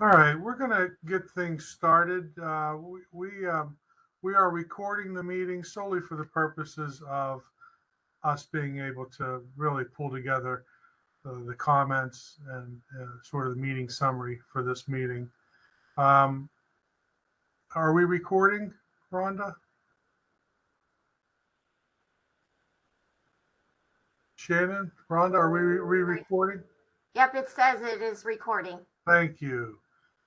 All right, we're going to get things started. We are recording the meeting solely for the purposes of us being able to really pull together the comments and sort of the meeting summary for this meeting. Are we recording, Rhonda? Shannon, Rhonda, are we recording? Yep, it says it is recording. Thank you.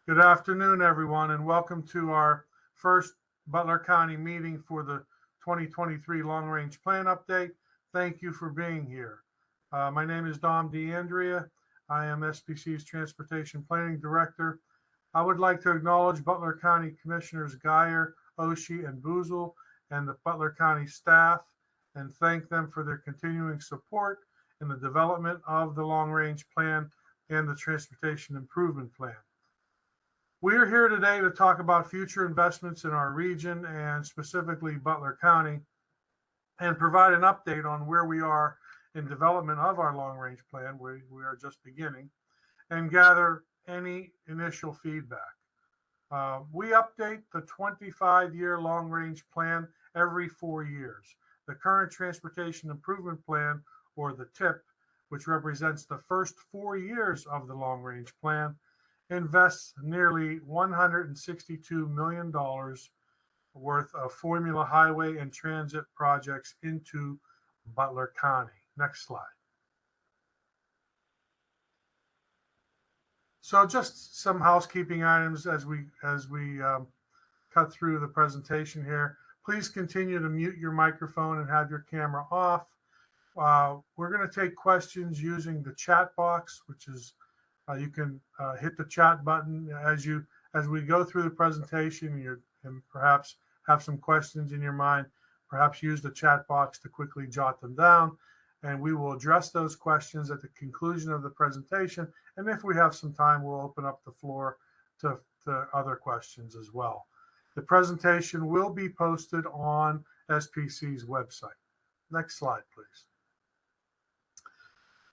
Good afternoon, everyone, and welcome to our first Butler County meeting for the 2023 Long Range Plan Update. Thank you for being here. My name is Dom DeAndrea. I am SPC's Transportation Planning Director. I would like to acknowledge Butler County Commissioners Geyer, Oshie, and Boozle, and the Butler County staff, and thank them for their continuing support in the development of the Long Range Plan and the Transportation Improvement Plan. We are here today to talk about future investments in our region and specifically Butler County, and provide an update on where we are in development of our long range plan. We are just beginning, and gather any initial feedback. We update the 25-year long range plan every 4 years. The current Transportation Improvement Plan, or the TIP, which represents the first 4 years of the long range plan, invests nearly $162 million worth of formula highway and transit projects into Butler County. Next slide. So just some housekeeping items as we cut through the presentation here. Please continue to mute your microphone and have your camera off. We're going to take questions using the chat box, which is you can hit the chat button as we go through the presentation. And perhaps have some questions in your mind. Perhaps use the chat box to quickly jot them down, and we will address those questions at the conclusion of the presentation. And if we have some time, we'll open up the floor to other questions as well. The presentation will be posted on SPC's website. Next slide, please.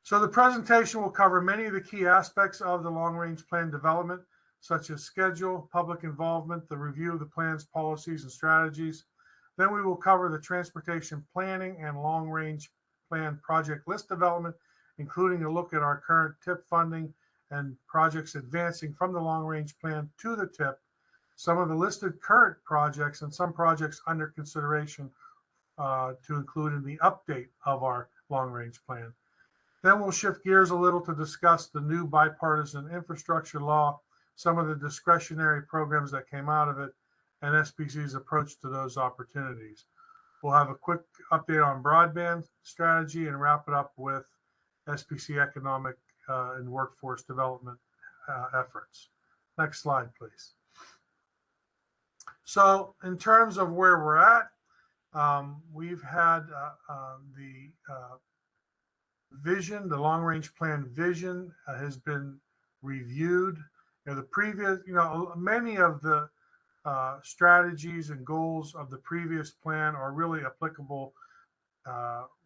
So the presentation will cover many of the key aspects of the long-range plan development, such as schedule, public involvement, the review of the plan's policies and strategies. Then we will cover the transportation planning and long-range plan project list development, including a look at our current TIP funding and projects advancing from the long-range plan to the TIP, some of the listed current projects and some projects under consideration to include in the update of our long-range plan. Then we'll shift gears a little to discuss the new bipartisan infrastructure law, some of the discretionary programs that came out of it, and SPC's approach to those opportunities. We'll have a quick update on broadband strategy and wrap it up with SPC economic and workforce development efforts. Next slide, please. So in terms of where we're at, we've had the vision, the long-range plan vision has been reviewed. The previous, many of the strategies and goals of the previous plan are really applicable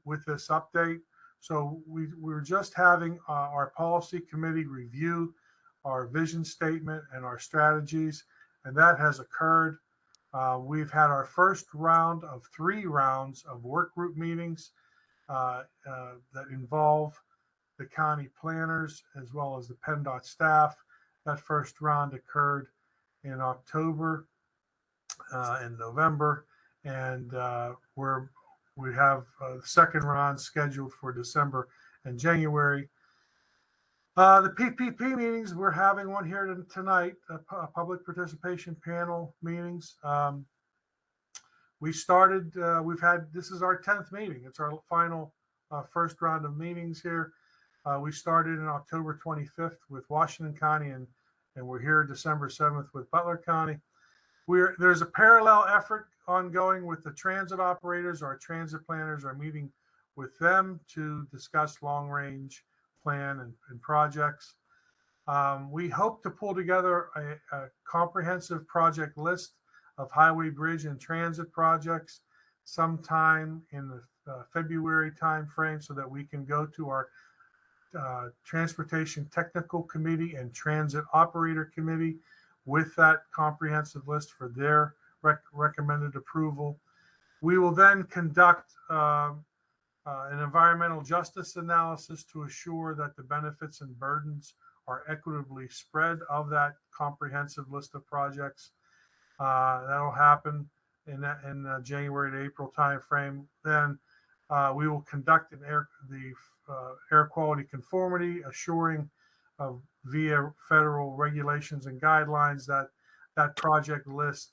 with this update. So we're just having our policy committee review our vision statement and our strategies, and that has occurred. We've had our first round of 3 rounds of work group meetings that involve the county planners as well as the PennDOT staff. That first round occurred in October and November, and we have the second round scheduled for December and January. The PPP meetings, we're having one here tonight, public participation panel meetings. We started, this is our 10th meeting. It's our final first round of meetings here. We started on October 25th with Washington County, and we're here December 7th with Butler County. There's a parallel effort ongoing with the transit operators. Our transit planners are meeting with them to discuss long-range plan and projects. We hope to pull together a comprehensive project list of highway, bridge, and transit projects sometime in the February timeframe, so that we can go to our Transportation Technical Committee and Transit Operator Committee with that comprehensive list for their recommended approval. We will then conduct an environmental justice analysis to assure that the benefits and burdens are equitably spread of that comprehensive list of projects. That'll happen in the January to April timeframe. Then we will conduct the air quality conformity, assuring via federal regulations and guidelines that that project list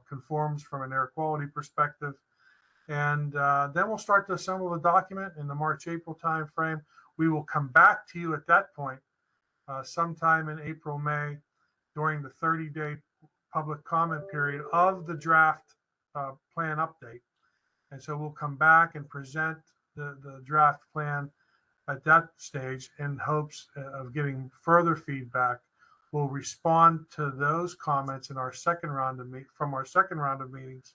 conforms from an air quality perspective. And then we'll start to assemble the document in the March-April timeframe. We will come back to you at that point, sometime in April, May, during the 30-day public comment period of the draft plan update. And so we'll come back and present the draft plan at that stage in hopes of getting further feedback. We'll respond to those comments in our second round of meetings,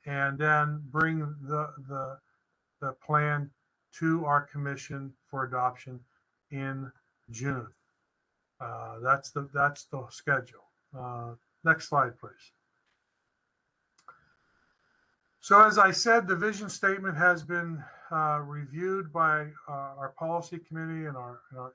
and then bring the plan to our commission for adoption in June. That's the schedule. Next slide, please. So as I said, the vision statement has been reviewed by our policy committee and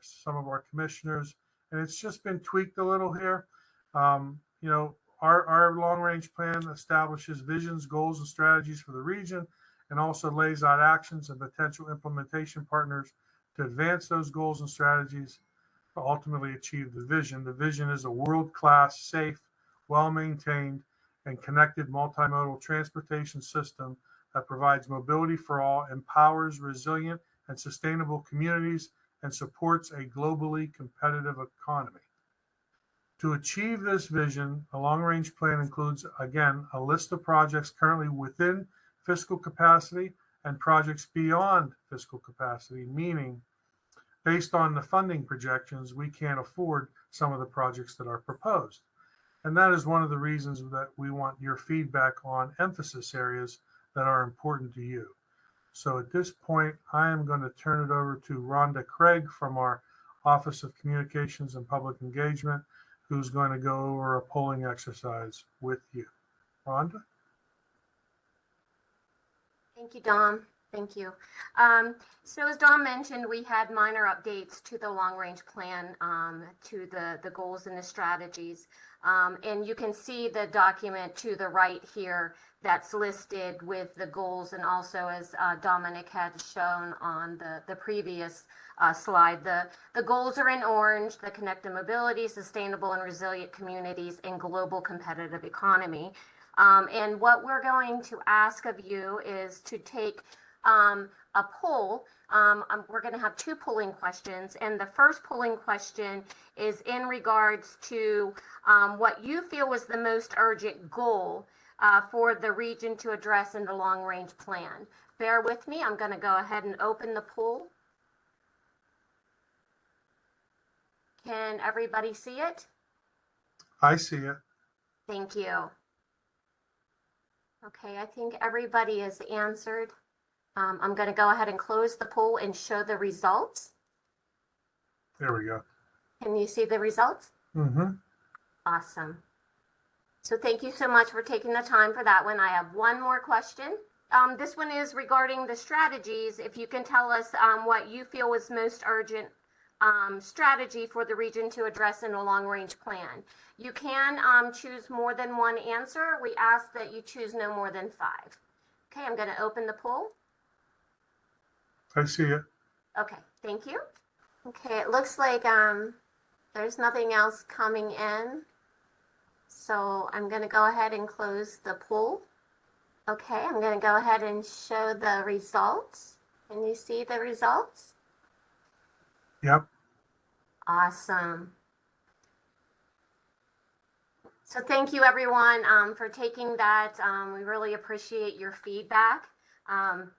some of our commissioners, and it's just been tweaked a little here. Our long-range plan establishes visions, goals, and strategies for the region, and also lays out actions and potential implementation partners to advance those goals and strategies to ultimately achieve the vision. The vision is a world-class, safe, well-maintained, and connected multimodal transportation system that provides mobility for all, empowers resilient and sustainable communities, and supports a globally competitive economy. To achieve this vision, a long-range plan includes, again, a list of projects currently within fiscal capacity and projects beyond fiscal capacity, meaning based on the funding projections, we can't afford some of the projects that are proposed. And that is one of the reasons that we want your feedback on emphasis areas that are important to you. So at this point, I am going to turn it over to Rhonda Craig from our Office of Communications and Public Engagement, who's going to go over a polling exercise with you. Rhonda? Thank you, Dom. Thank you. So as Dom mentioned, we had minor updates to the long-range plan, to the goals and the strategies. And you can see the document to the right here that's listed with the goals, and also as Dominic had shown on the previous slide, the goals are in orange: the connected mobility, sustainable and resilient communities, and global competitive economy. And what we're going to ask of you is to take a poll. We're going to have two polling questions, and the first polling question is in regards to what you feel was the most urgent goal for the region to address in the long-range plan. Bear with me. I'm going to go ahead and open the poll. Can everybody see it? I see it. Thank you. Okay, I think everybody has answered. I'm going to go ahead and close the poll and show the results. There we go. Can you see the results? Mm-hmm. Awesome. So thank you so much for taking the time for that one. I have one more question. This one is regarding the strategies. If you can tell us what you feel is most urgent strategy for the region to address in a long-range plan. You can choose more than one answer. We ask that you choose no more than 5. Okay, I'm going to open the poll. I see it. Okay, thank you. Okay, it looks like there's nothing else coming in. So I'm going to go ahead and close the poll. Okay, I'm going to go ahead and show the results. Can you see the results? Yep. Awesome. So thank you, everyone, for taking that. We really appreciate your feedback. I'm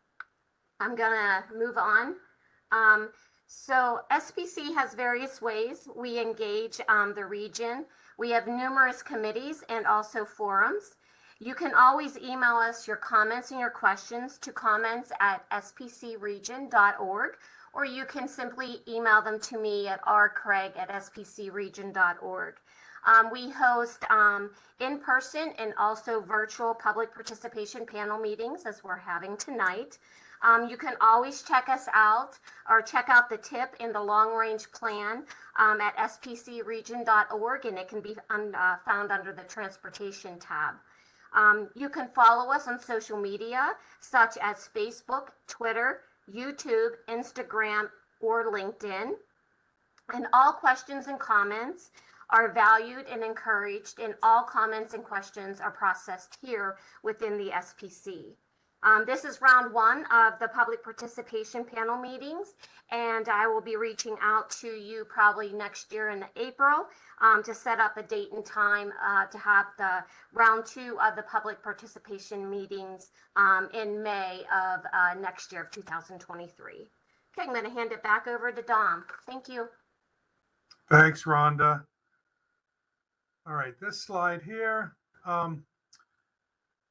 going to move on. So SPC has various ways we engage the region. We have numerous committees and also forums. You can always email us your comments and your questions to comments@spcregion.org, or you can simply email them to me at rcraig@spcregion.org. We host in-person and also virtual public participation panel meetings, as we're having tonight. You can always check us out or check out the tip in the long-range plan at spcregion.org, and it can be found under the transportation tab. You can follow us on social media such as Facebook, Twitter, YouTube, Instagram, or LinkedIn. And all questions and comments are valued and encouraged, and all comments and questions are processed here within the SPC. This is round one of the public participation panel meetings, and I will be reaching out to you probably next year in April to set up a date and time to have the round two of the public participation meetings in May of next year of 2023. Okay, I'm going to hand it back over to Dom. Thank you. Thanks, Rhonda. All right, this slide here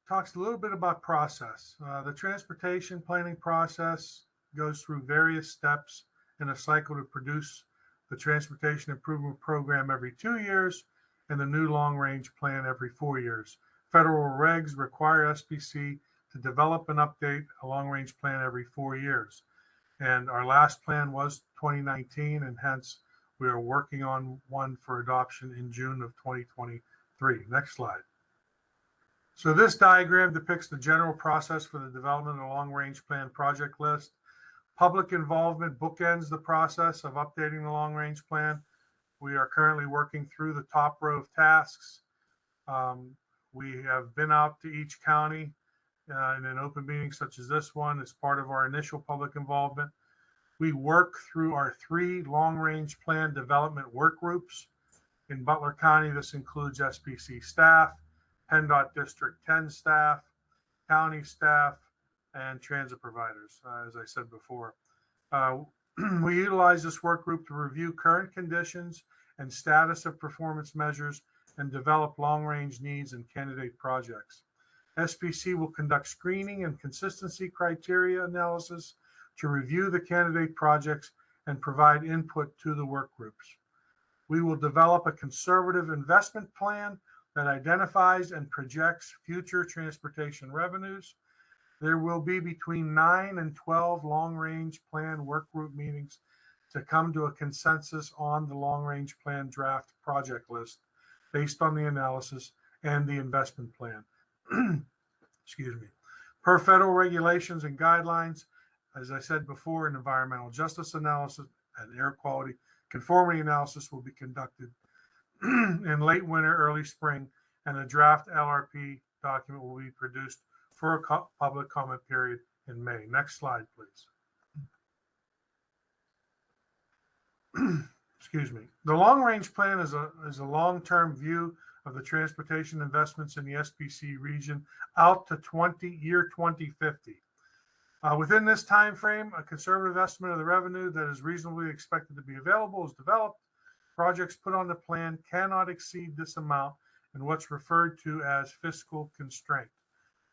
talks a little bit about process. The transportation planning process goes through various steps in a cycle to produce the transportation improvement program every 2 years and the new long-range plan every 4 years. Federal regs require SPC to develop and update a long-range plan every 4 years. And our last plan was 2019, and hence we are working on one for adoption in June of 2023. Next slide. So this diagram depicts the general process for the development of a long-range plan project list. Public involvement bookends the process of updating the long-range plan. We are currently working through the top row of tasks. We have been out to each county in an open meeting such as this one as part of our initial public involvement. We work through our 3 long-range plan development work groups. In Butler County, this includes SPC staff, PennDOT District 10 staff, county staff, and transit providers, as I said before. We utilize this work group to review current conditions and status of performance measures and develop long-range needs and candidate projects. SPC will conduct screening and consistency criteria analysis to review the candidate projects and provide input to the work groups. We will develop a conservative investment plan that identifies and projects future transportation revenues. There will be between 9 and 12 long-range plan work group meetings to come to a consensus on the long-range plan draft project list based on the analysis and the investment plan. Excuse me. Per federal regulations and guidelines, as I said before, an environmental justice analysis and air quality conformity analysis will be conducted in late winter, early spring, and a draft LRP document will be produced for a public comment period in May. Next slide, please. Excuse me. The long-range plan is a long-term view of the transportation investments in the SPC region out to year 2050. Within this time frame, a conservative estimate of the revenue that is reasonably expected to be available is developed. Projects put on the plan cannot exceed this amount in what's referred to as fiscal constraint.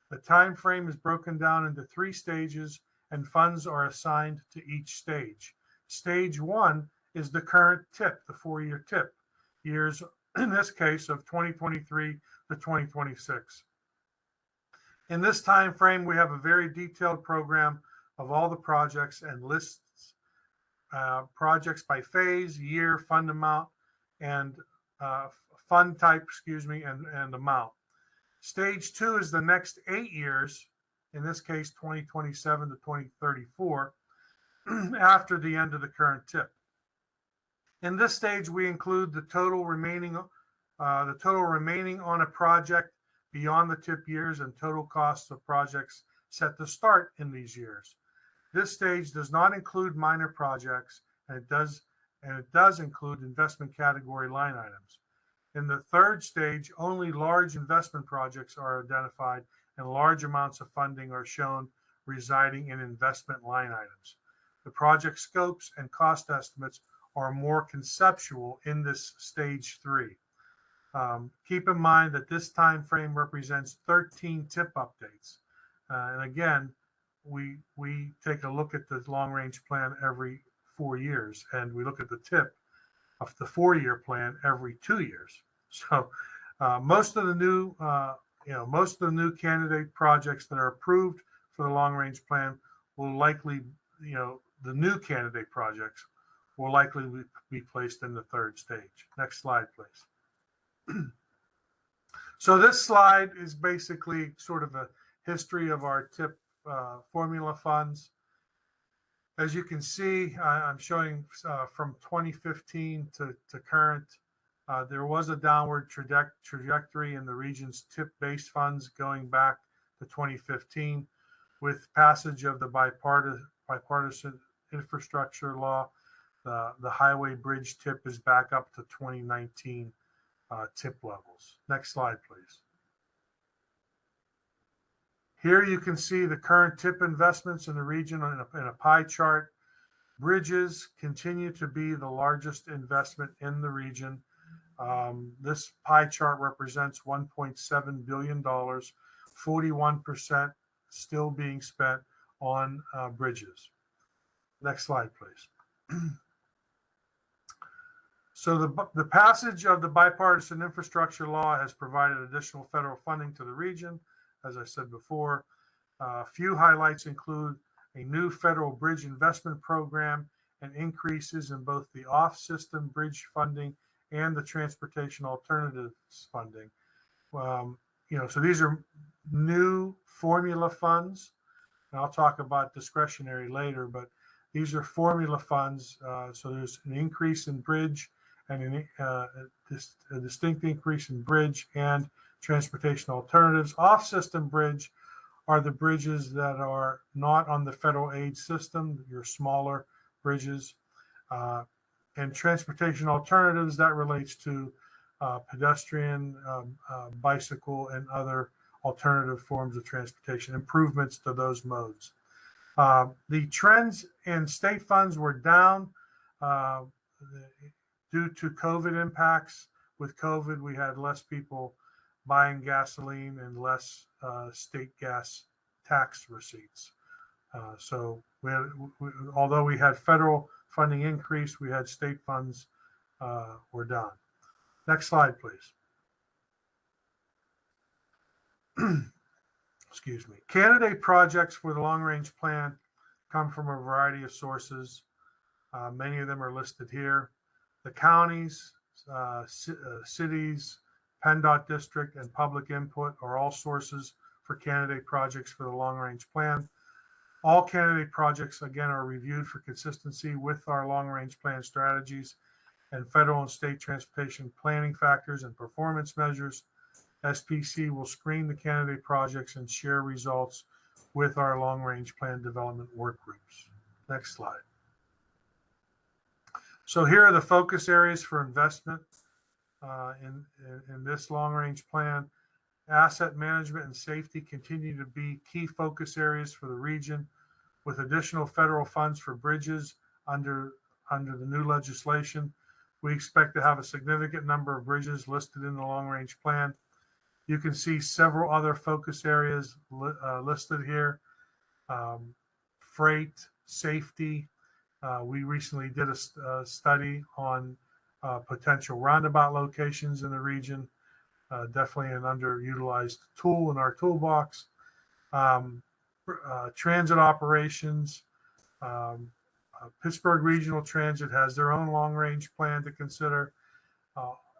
The time frame is broken down into 3 stages, and funds are assigned to each stage. Stage 1 is the current TIP, the 4-year TIP, years in this case of 2023 to 2026. In this time frame, we have a very detailed program of all the projects and lists projects by phase, year, fund amount, and fund type, and amount. Stage 2 is the next 8 years, in this case 2027 to 2034, after the end of the current TIP. In this stage, we include the total remaining on a project beyond the TIP years and total costs of projects set to start in these years. This stage does not include minor projects, and it does include investment category line items. In the third stage, only large investment projects are identified, and large amounts of funding are shown residing in investment line items. The project scopes and cost estimates are more conceptual in this stage 3. Keep in mind that this time frame represents 13 TIP updates. And again, we take a look at the long range plan every 4 years, and we look at the tip of the 4-year plan every 2 years. So most of the new most of the new candidate projects that are approved for the long range plan will likely, the new candidate projects will likely be placed in the third stage. Next slide, please. So this slide is basically sort of a history of our TIP formula funds. As you can see, I'm showing from 2015 to current. There was a downward trajectory in the region's TIP-based funds going back to 2015. With passage of the bipartisan infrastructure law, the highway bridge TIP is back up to 2019 TIP levels. Next slide, please. Here you can see the current TIP investments in the region in a pie chart. Bridges continue to be the largest investment in the region. This pie chart represents $1.7 billion, 41% still being spent on bridges. Next slide, please. So the passage of the bipartisan infrastructure law has provided additional federal funding to the region. As I said before, a few highlights include a new federal bridge investment program and increases in both the off-system bridge funding and the transportation alternatives funding. So these are new formula funds, and I'll talk about discretionary later, but these are formula funds. So there's an increase in bridge and a distinct increase in bridge and transportation alternatives. Off-system bridge are the bridges that are not on the federal aid system, your smaller bridges. And transportation alternatives, that relates to pedestrian, bicycle, and other alternative forms of transportation, improvements to those modes. The trends in state funds were down due to COVID impacts. With COVID, we had less people buying gasoline and less state gas tax receipts. So although we had federal funding increase, we had state funds were down. Next slide, please. Excuse me. Candidate projects for the long range plan come from a variety of sources. Many of them are listed here. The counties, cities, PennDOT district, and public input are all sources for candidate projects for the long range plan. All candidate projects, again, are reviewed for consistency with our long range plan strategies and federal and state transportation planning factors and performance measures. SPC will screen the candidate projects and share results with our long range plan development work groups. Next slide. So here are the focus areas for investment in this long range plan. Asset management and safety continue to be key focus areas for the region, with additional federal funds for bridges under the new legislation. We expect to have a significant number of bridges listed in the long range plan. You can see several other focus areas listed here. Freight, safety. We recently did a study on potential roundabout locations in the region. Definitely an underutilized tool in our toolbox. Transit operations. Pittsburgh Regional Transit has their own long-range plan to consider.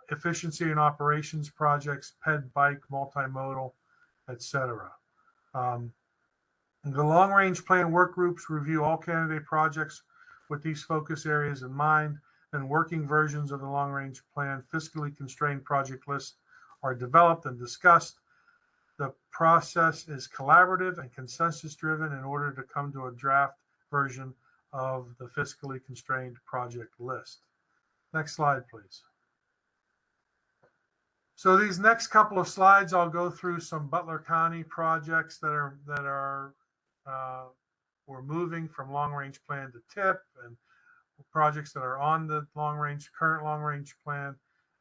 Efficiency and operations projects, ped, bike, multimodal, etc. The long-range plan work groups review all candidate projects with these focus areas in mind, and working versions of the long-range plan fiscally constrained project lists are developed and discussed. The process is collaborative and consensus-driven in order to come to a draft version of the fiscally constrained project list. Next slide, please. So these next couple of slides, I'll go through some Butler County projects that we're moving from long-range plan to TIP, and projects that are on the current long-range plan,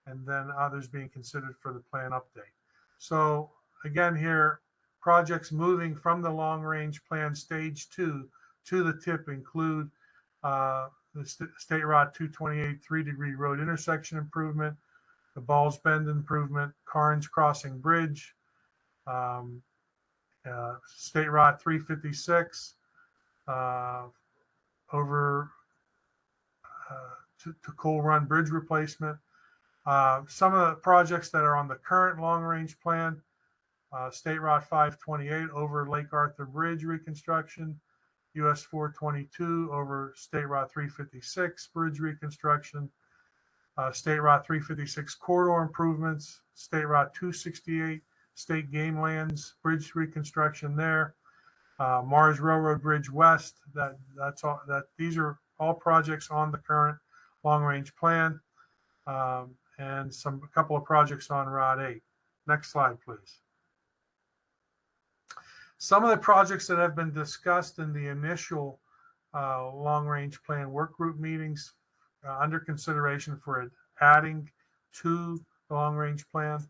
and then others being considered for the plan update. So again, here projects moving from the long range plan stage 2 to the tip include the State Route 228 3-degree road intersection improvement, the Balls Bend improvement, Carnes Crossing Bridge, State Route 356 over to Coal Run Bridge replacement. Some of the projects that are on the current long range plan, State Route 528 over Lake Arthur Bridge reconstruction, US 422 over State Route 356 bridge reconstruction, State Route 356 corridor improvements, State Route 268 State Game Lands bridge reconstruction there, Mars Railroad Bridge West. That's all. These are all projects on the current long range plan, and a couple of projects on Route 8. Next slide, please. Some of the projects that have been discussed in the initial long-range plan work group meetings under consideration for adding to the long-range plan.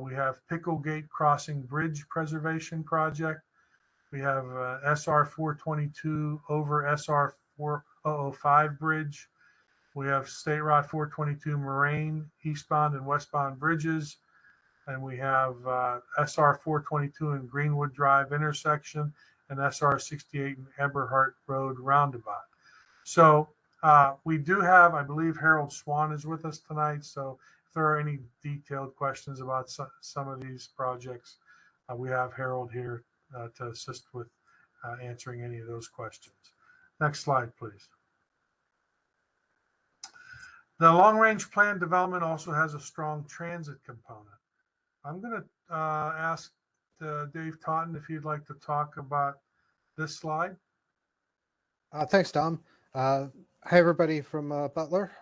We have Picklegate Crossing Bridge Preservation Project. We have SR 422 over SR 4005 Bridge. We have State Route 422 Moraine eastbound and westbound bridges. And we have SR 422 in Greenwood Drive intersection and SR 68 in Eberhart Road roundabout. So we do have, I believe Harold Swan is with us tonight. So if there are any detailed questions about some of these projects, we have Harold here to assist with answering any of those questions. Next slide, please. The long-range plan development also has a strong transit component. I'm going to ask Dave Totten if you'd like to talk about this slide. Thanks, Dom. Hi, everybody from Butler.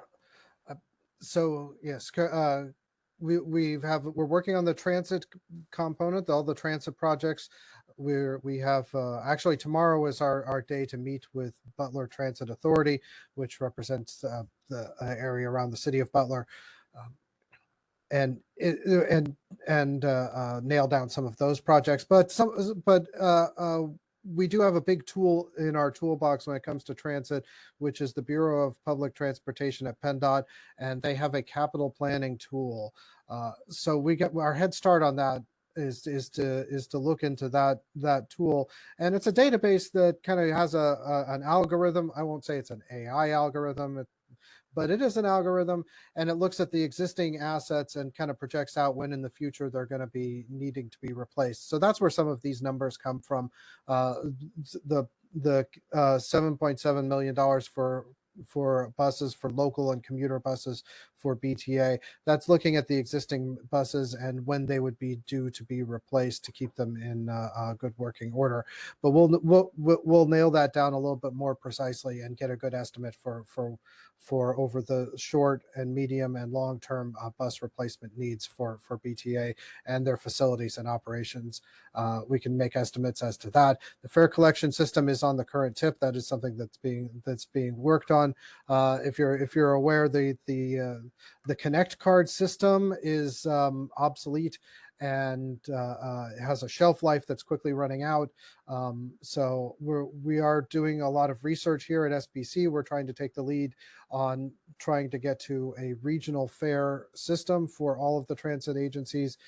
So yes, we're working on the transit component, all the transit projects. We have actually tomorrow is our day to meet with Butler Transit Authority, which represents the area around the city of Butler. And nail down some of those projects, but we do have a big tool in our toolbox when it comes to transit, which is the Bureau of Public Transportation at PennDOT, and they have a capital planning tool. So we get our head start on that is to look into that tool, and it's a database that kind of has an algorithm. I won't say it's an AI algorithm. But it is an algorithm, and it looks at the existing assets and kind of projects out when in the future they're going to be needing to be replaced. So that's where some of these numbers come from. The $7.7 million for buses, for local and commuter buses for BTA. That's looking at the existing buses and when they would be due to be replaced to keep them in good working order. But we'll nail that down a little bit more precisely and get a good estimate for over the short and medium and long term bus replacement needs for BTA and their facilities and operations. We can make estimates as to that. The fare collection system is on the current tip. That is something that's being worked on. If you're aware, the Connect card system is obsolete and it has a shelf life that's quickly running out. So we are doing a lot of research here at SBC. We're trying to take the lead on trying to get to a regional fare system for all of the transit agencies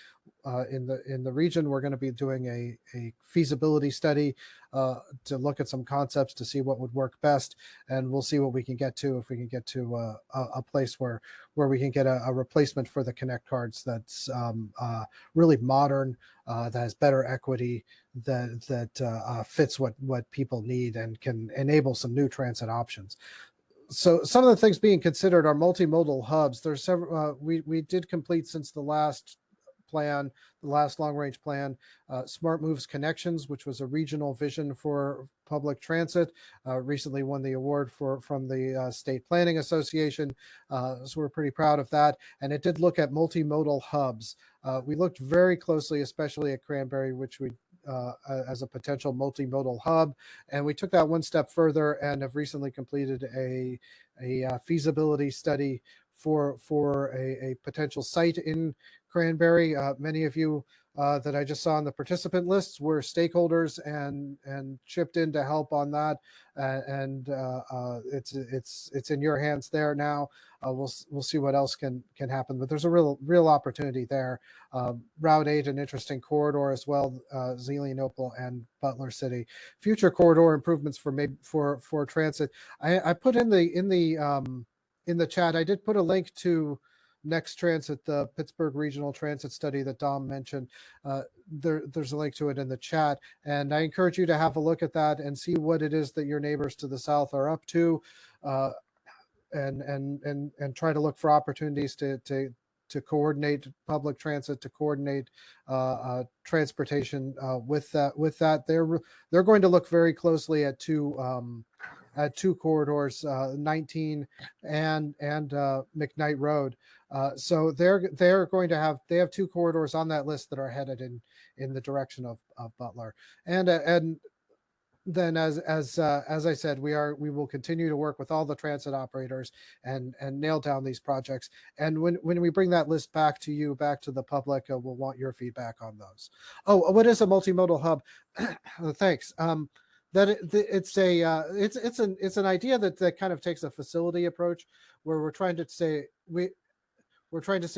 in the region. We're going to be doing a feasibility study to look at some concepts to see what would work best, and we'll see what we can get to, if we can get to a place where we can get a replacement for the Connect cards that's really modern, that has better equity, that fits what people need and can enable some new transit options. So some of the things being considered are multimodal hubs. There's several we did complete since the last plan, the last long range plan, Smart Moves Connections, which was a regional vision for public transit, recently won the award from the State Planning Association. So we're pretty proud of that. And it did look at multimodal hubs. We looked very closely, especially at Cranberry, which we as a potential multimodal hub. And we took that one step further and have recently completed a feasibility study for a potential site in Cranberry. Many of you that I just saw on the participant lists were stakeholders and chipped in to help on that. It's in your hands there now. We'll see what else can happen, but there's a real opportunity there. Route 8, an interesting corridor as well, Zelienople and Butler City. Future corridor improvements for transit. I put in the chat. I did put a link to Next Transit, the Pittsburgh Regional Transit Study that Dom mentioned. There's a link to it in the chat, and I encourage you to have a look at that and see what it is that your neighbors to the south are up to, and try to look for opportunities to coordinate public transit, to coordinate transportation with that. They're going to look very closely at two corridors, 19 and McKnight Road. So they have two corridors on that list that are headed in the direction of Butler. And then as I said, we will continue to work with all the transit operators and nail down these projects. And when we bring that list back to the public, we'll want your feedback on those. Oh, what is a multimodal hub? Thanks. It's an idea that kind of takes a facility approach, where we're trying to say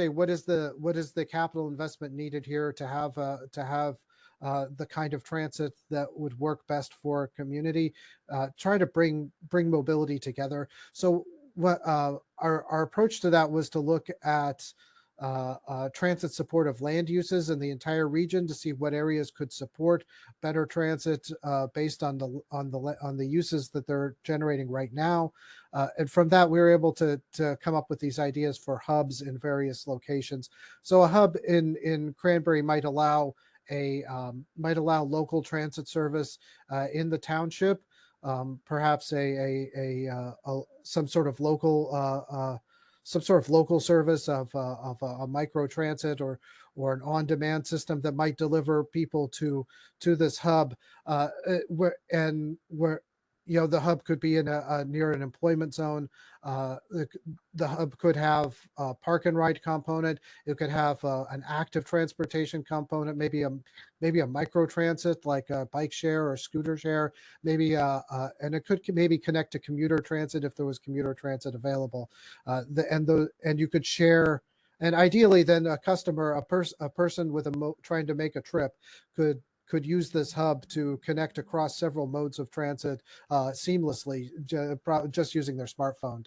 what is the capital investment needed here to have the kind of transit that would work best for a community, trying to bring mobility together. So what our approach to that was to look at transit support of land uses in the entire region to see what areas could support better transit based on the uses that they're generating right now. And from that, we were able to come up with these ideas for hubs in various locations. So a hub in Cranberry might allow local transit service in the township, perhaps some sort of local service of a micro transit or an on-demand system that might deliver people to this hub, where the hub could be in near an employment zone. The hub could have a park and ride component. It could have an active transportation component, maybe a micro transit like a bike share or scooter share, and it could maybe connect to commuter transit if there was commuter transit available. And you could share. And ideally, then a person with trying to make a trip could use this hub to connect across several modes of transit seamlessly, just using their smartphone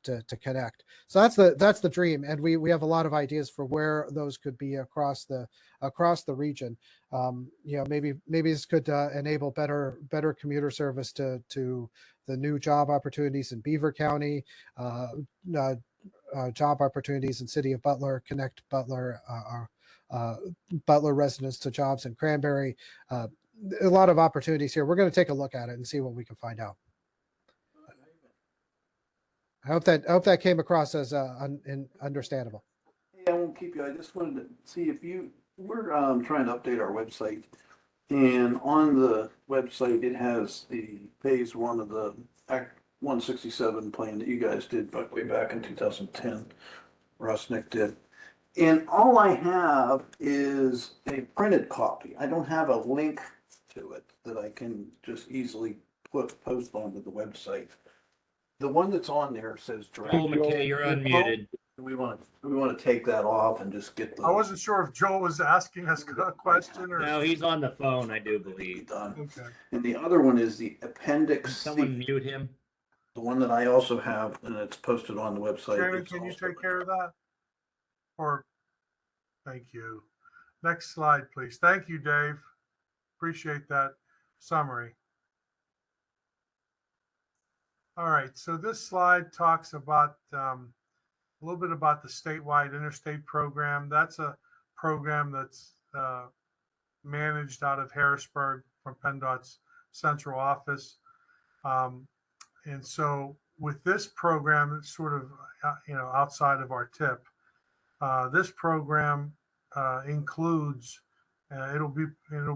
to connect. So that's the dream, and we have a lot of ideas for where those could be across the region. Maybe this could enable better commuter service to the new job opportunities in Beaver County, job opportunities in City of Butler, connect Butler residents to jobs in Cranberry. A lot of opportunities here. We're going to take a look at it and see what we can find out. I hope that came across as understandable. Yeah, I won't keep you. I just wanted to see if we're trying to update our website, and on the website it has the phase 1 of the Act 167 plan that you guys did way back in 2010. Nick did. And all I have is a printed copy. I don't have a link to it that I can just easily post onto the website. The one that's on there says draft. Joel McKay, you're unmuted. We want to take that off and just get the. I wasn't sure if Joel was asking us a question or. No, he's on the phone, I do believe. Done. Okay. And the other one is the appendix C. Someone mute him. The one that I also have, and it's posted on the website. Shannon, can you take care of that? Or, thank you. Next slide, please. Thank you, Dave. Appreciate that summary. All right, so this slide talks about a little bit about the statewide interstate program. That's a program that's managed out of Harrisburg from PennDOT's central office. And so with this program, it's sort of outside of our tip. This program includes, it'll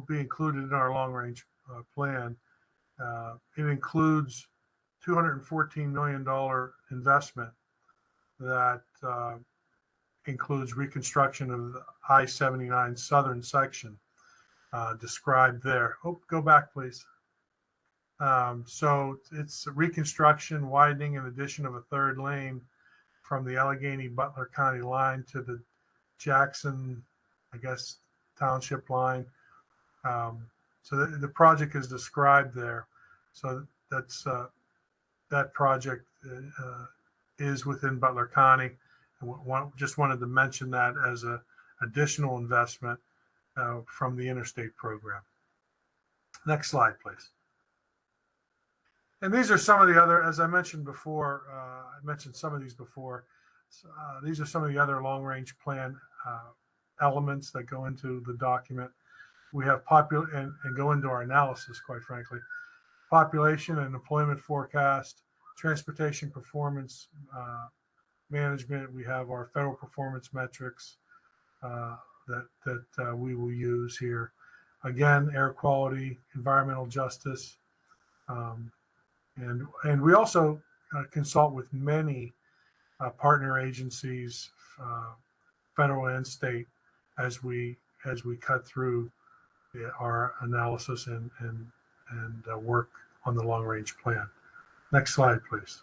be included in our long range plan. It includes $214 million investment that includes reconstruction of the I-79 southern section described there. Oh, go back, please. So it's reconstruction, widening, and addition of a third lane from the Allegheny-Butler County line to the Jackson, I guess, township line. So the project is described there. So that's that project is within Butler County. Just wanted to mention that as an additional investment from the interstate program. Next slide, please. And these are some of the other, as I mentioned before, I mentioned some of these before. These are some of the other long-range plan elements that go into the document. We have and go into our analysis, quite frankly. Population and employment forecast, transportation performance management. We have our federal performance metrics that we will use here. Again, air quality, environmental justice, and we also consult with many partner agencies, federal and state, as we cut through our analysis and work on the long range plan. Next slide, please.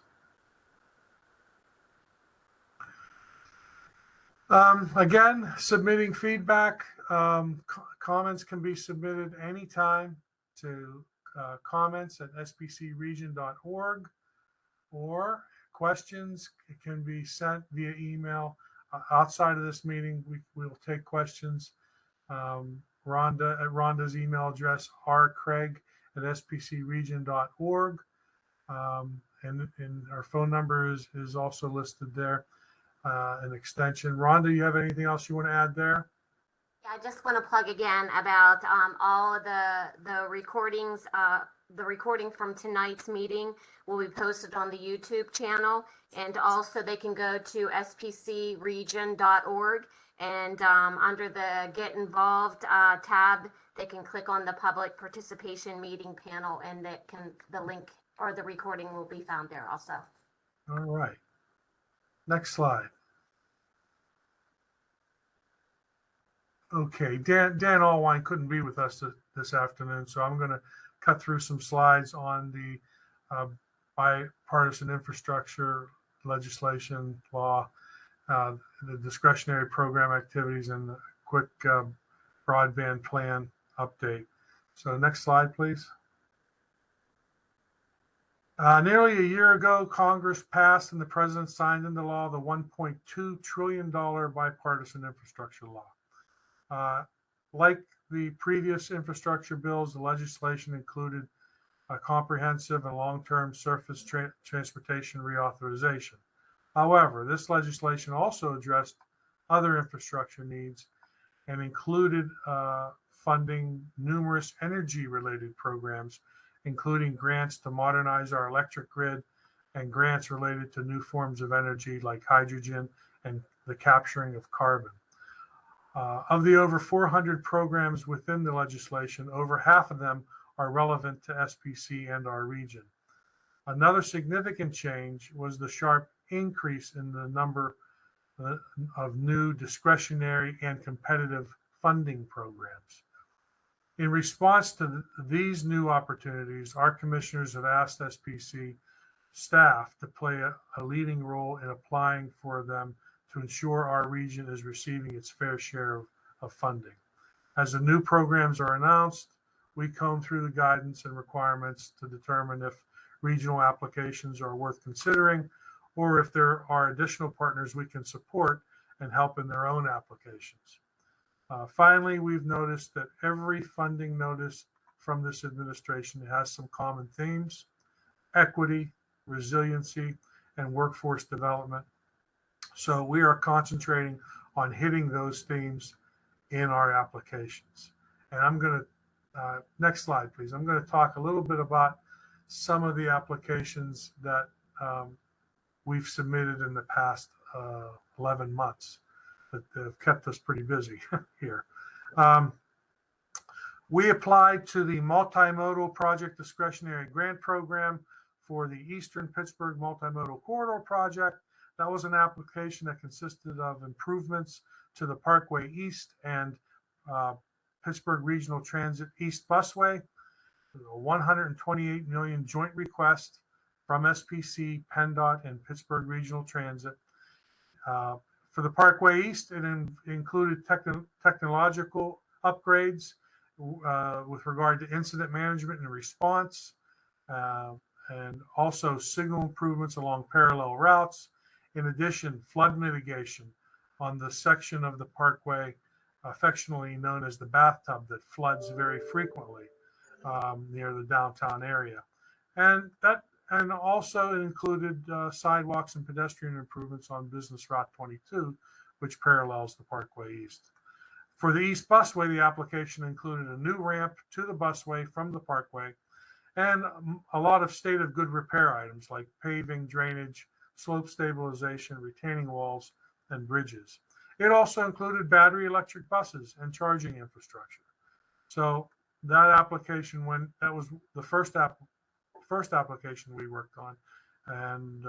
Again, submitting feedback. Comments can be submitted anytime to comments@spcregion.org, or questions can be sent via email. Outside of this meeting, we'll take questions. Rhonda's email address, rcraig@spcregion.org. And our phone number is also listed there, an extension. Rhonda, you have anything else you want to add there? Yeah, I just want to plug again about all of the recordings. The recording from tonight's meeting will be posted on the YouTube channel, and also they can go to spcregion.org, and under the Get Involved tab, they can click on the public participation meeting panel, and the link or the recording will be found there also. All right. Next slide. Okay, Dan Allwine couldn't be with us this afternoon, so I'm going to cut through some slides on the bipartisan infrastructure legislation law, the discretionary program activities, and the quick broadband plan update. So next slide, please. Nearly a year ago, Congress passed and the president signed into law the $1.2 trillion bipartisan infrastructure law. Like the previous infrastructure bills, the legislation included a comprehensive and long-term surface transportation reauthorization. However, this legislation also addressed other infrastructure needs and included funding numerous energy-related programs, including grants to modernize our electric grid and grants related to new forms of energy like hydrogen and the capturing of carbon. Of the over 400 programs within the legislation, over half of them are relevant to SPC and our region. Another significant change was the sharp increase in the number of new discretionary and competitive funding programs. In response to these new opportunities, our commissioners have asked SPC staff to play a leading role in applying for them to ensure our region is receiving its fair share of funding. As the new programs are announced, we comb through the guidance and requirements to determine if regional applications are worth considering, or if there are additional partners we can support and help in their own applications. Finally, we've noticed that every funding notice from this administration has some common themes: equity, resiliency, and workforce development. So we are concentrating on hitting those themes in our applications. And I'm going to, next slide, please. I'm going to talk a little bit about some of the applications that we've submitted in the past 11 months that have kept us pretty busy here. We applied to the Multimodal Project Discretionary Grant Program for the Eastern Pittsburgh Multimodal Corridor Project. That was an application that consisted of improvements to the Parkway East and Pittsburgh Regional Transit East Busway, a 128 million joint request from SPC, PennDOT, and Pittsburgh Regional Transit. For the Parkway East, it included technological upgrades with regard to incident management and response, and also signal improvements along parallel routes. In addition, flood mitigation on the section of the Parkway affectionately known as the bathtub that floods very frequently near the downtown area. And also it included sidewalks and pedestrian improvements on Business Route 22, which parallels the Parkway East. For the East Busway, the application included a new ramp to the busway from the Parkway and a lot of state of good repair items like paving, drainage, slope stabilization, retaining walls, and bridges. It also included battery electric buses and charging infrastructure. So that application, that was the first application we worked on. And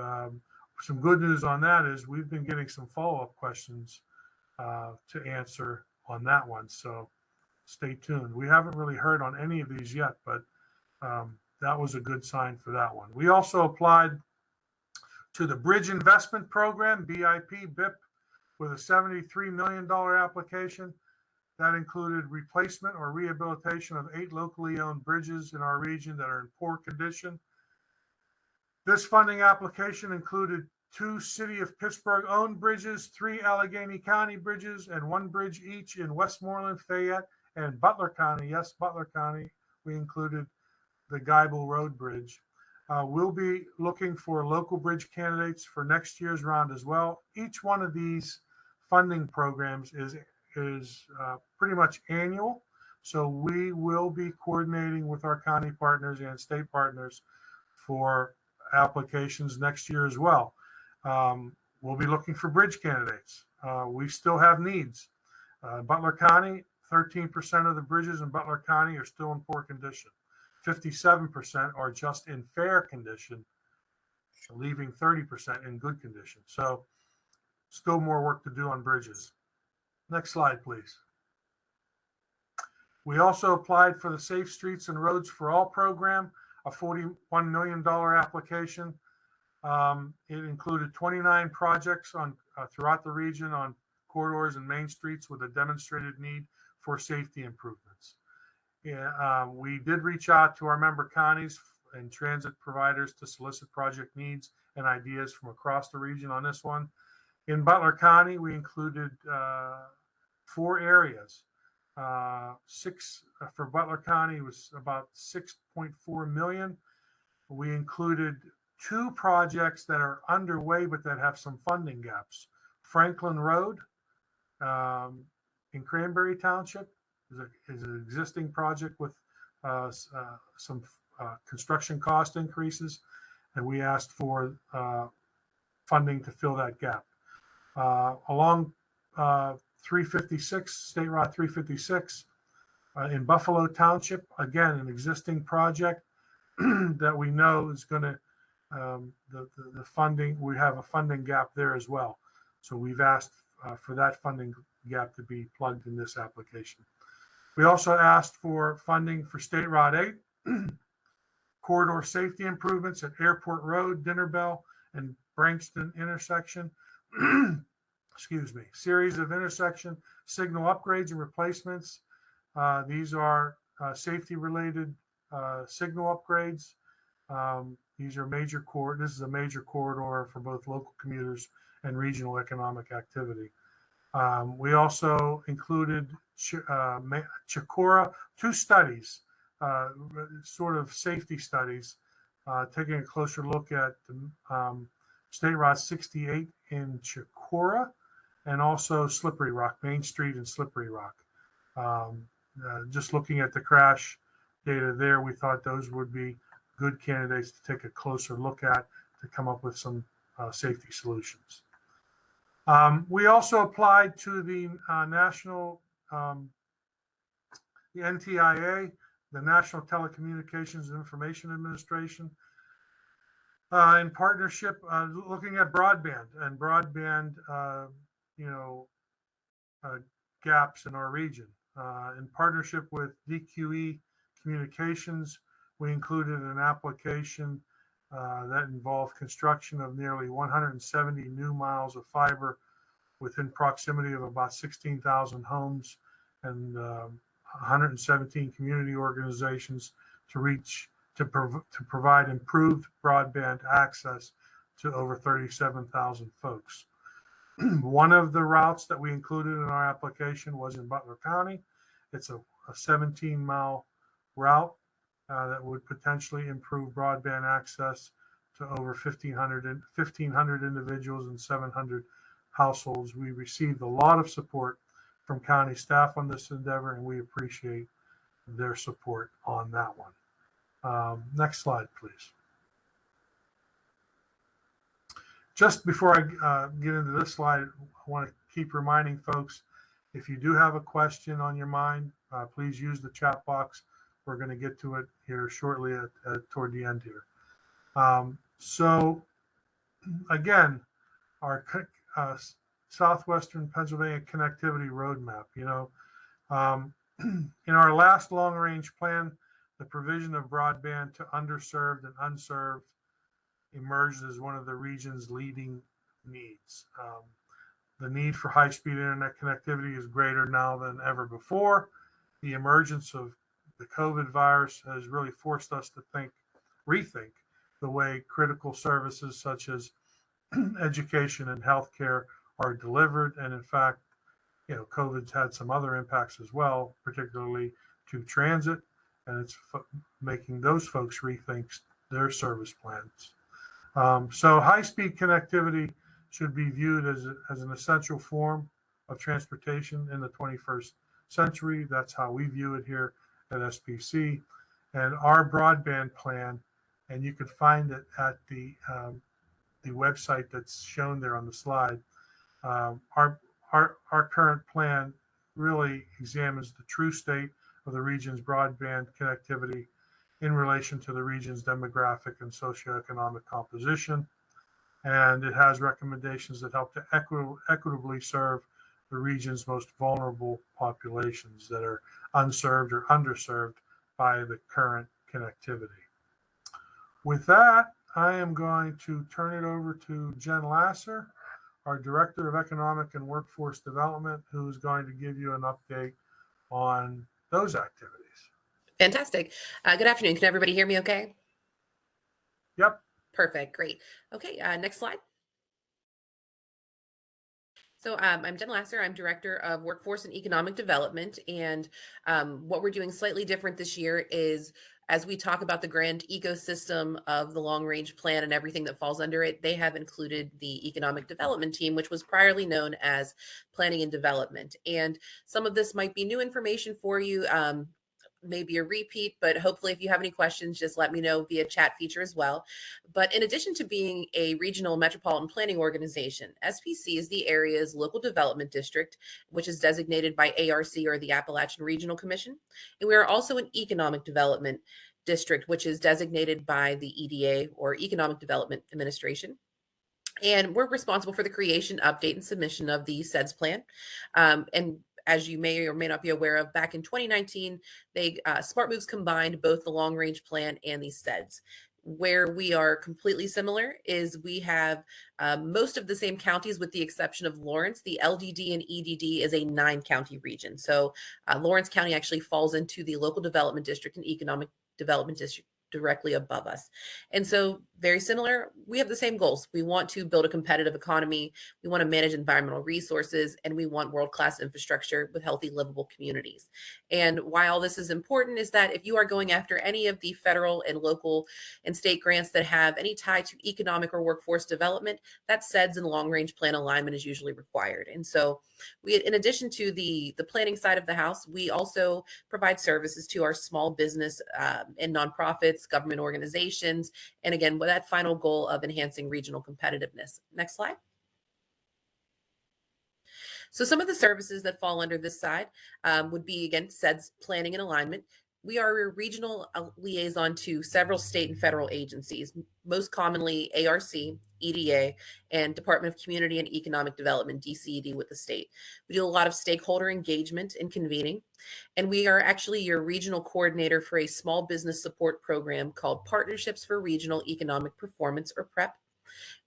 some good news on that is we've been getting some follow-up questions to answer on that one. So stay tuned. We haven't really heard on any of these yet, but that was a good sign for that one. We also applied to the Bridge Investment Program, BIP, with a $73 million application. That included replacement or rehabilitation of 8 locally owned bridges in our region that are in poor condition. This funding application included 2 City of Pittsburgh owned bridges, 3 Allegheny County bridges, and 1 bridge each in Westmoreland, Fayette, and Butler County. Yes, Butler County. We included the Geibel Road Bridge. We'll be looking for local bridge candidates for next year's round as well. Each one of these funding programs is pretty much annual. So we will be coordinating with our county partners and state partners for applications next year as well. We'll be looking for bridge candidates. We still have needs. Butler County, 13% of the bridges in Butler County are still in poor condition. 57% are just in fair condition, leaving 30% in good condition. So still more work to do on bridges. Next slide, please. We also applied for the Safe Streets and Roads for All program, a $41 million application. It included 29 projects throughout the region on corridors and main streets with a demonstrated need for safety improvements. We did reach out to our member counties and transit providers to solicit project needs and ideas from across the region on this one. In Butler County, we included 4 areas. 6 for Butler County was about 6.4 million. We included 2 projects that are underway but that have some funding gaps. Franklin Road in Cranberry Township is an existing project with some construction cost increases, and we asked for funding to fill that gap. Along 356, State Route 356 in Buffalo Township, again, an existing project that we know is going to, the funding, we have a funding gap there as well. So we've asked for that funding gap to be plugged in this application. We also asked for funding for State Route 8, corridor safety improvements at Airport Road, Dinner Bell, and Brankston intersection. Excuse me. Series of intersection signal upgrades and replacements. These are safety-related signal upgrades. These are major this is a major corridor for both local commuters and regional economic activity. We also included Chicora, 2 studies, sort of safety studies, taking a closer look at State Route 68 in Chicora and also Slippery Rock, Main Street and Slippery Rock. Just looking at the crash data there, we thought those would be good candidates to take a closer look at to come up with some safety solutions. We also applied to the the NTIA, the National Telecommunications and Information Administration. in partnership, looking at broadband and broadband, you know, uh, gaps in our region. In partnership with DQE Communications, we included an application that involved construction of nearly 170 new miles of fiber within proximity of about 16,000 homes and 117 community organizations to reach to provide improved broadband access to over 37,000 folks. One of the routes that we included in our application was in Butler County. It's a 17-mile route that would potentially improve broadband access to over 1,500 individuals and 700 households. We received a lot of support from county staff on this endeavor, and we appreciate their support on that one. Next slide, please. Just before I get into this slide, I want to keep reminding folks, if you do have a question on your mind, please use the chat box. We're going to get to it here shortly toward the end here. So again, our Southwestern Pennsylvania Connectivity Roadmap, in our last long-range plan, the provision of broadband to underserved and unserved emerged as one of the region's leading needs. The need for high-speed internet connectivity is greater now than ever before. The emergence of the COVID virus has really forced us to rethink the way critical services such as education and healthcare are delivered. And in fact, COVID's had some other impacts as well, particularly to transit, and it's making those folks rethink their service plans. So high-speed connectivity should be viewed as an essential form of transportation in the 21st century. That's how we view it here at SPC. And our broadband plan, and you can find it at the website that's shown there on the slide. Our current plan really examines the true state of the region's broadband connectivity in relation to the region's demographic and socioeconomic composition. And it has recommendations that help to equitably serve the region's most vulnerable populations that are unserved or underserved by the current connectivity. With that, I am going to turn it over to Jen Lasser, our Director of Economic and Workforce Development, who's going to give you an update on those activities. Fantastic. Good afternoon. Can everybody hear me okay? Yep. Perfect. Great. Okay. Next slide. So I'm Jen Lasser. I'm Director of Workforce and Economic Development. And what we're doing slightly different this year is, as we talk about the grand ecosystem of the long range plan and everything that falls under it, they have included the economic development team, which was priorly known as planning and development. And some of this might be new information for you. Maybe a repeat, but hopefully if you have any questions, just let me know via chat feature as well. But in addition to being a regional metropolitan planning organization, SPC is the area's local development district, which is designated by ARC, or the Appalachian Regional Commission. And we are also an economic development district, which is designated by the EDA, or Economic Development Administration. And we're responsible for the creation, update, and submission of the SEDS plan. And as you may or may not be aware of, back in 2019, Smart Moves combined both the long range plan and the SEDS. Where we are completely similar is we have most of the same counties with the exception of Lawrence. The LDD and EDD is a 9-county region. So Lawrence County actually falls into the local development district and economic development district directly above us. And so very similar, we have the same goals. We want to build a competitive economy. We want to manage environmental resources, and we want world-class infrastructure with healthy, livable communities. And why all this is important is that if you are going after any of the federal and local and state grants that have any tie to economic or workforce development, that SEDS and long-range plan alignment is usually required. And so we, in addition to the planning side of the house, we also provide services to our small business and nonprofits, government organizations, and again, with that final goal of enhancing regional competitiveness. Next slide. So some of the services that fall under this side would be, again, SEDS planning and alignment. we are a regional liaison to several state and federal agencies, most commonly ARC, EDA, and Department of Community and Economic Development, DCED, with the state. We do a lot of stakeholder engagement and convening, and we are actually your regional coordinator for a small business support program called Partnerships for Regional Economic Performance, or PrEP.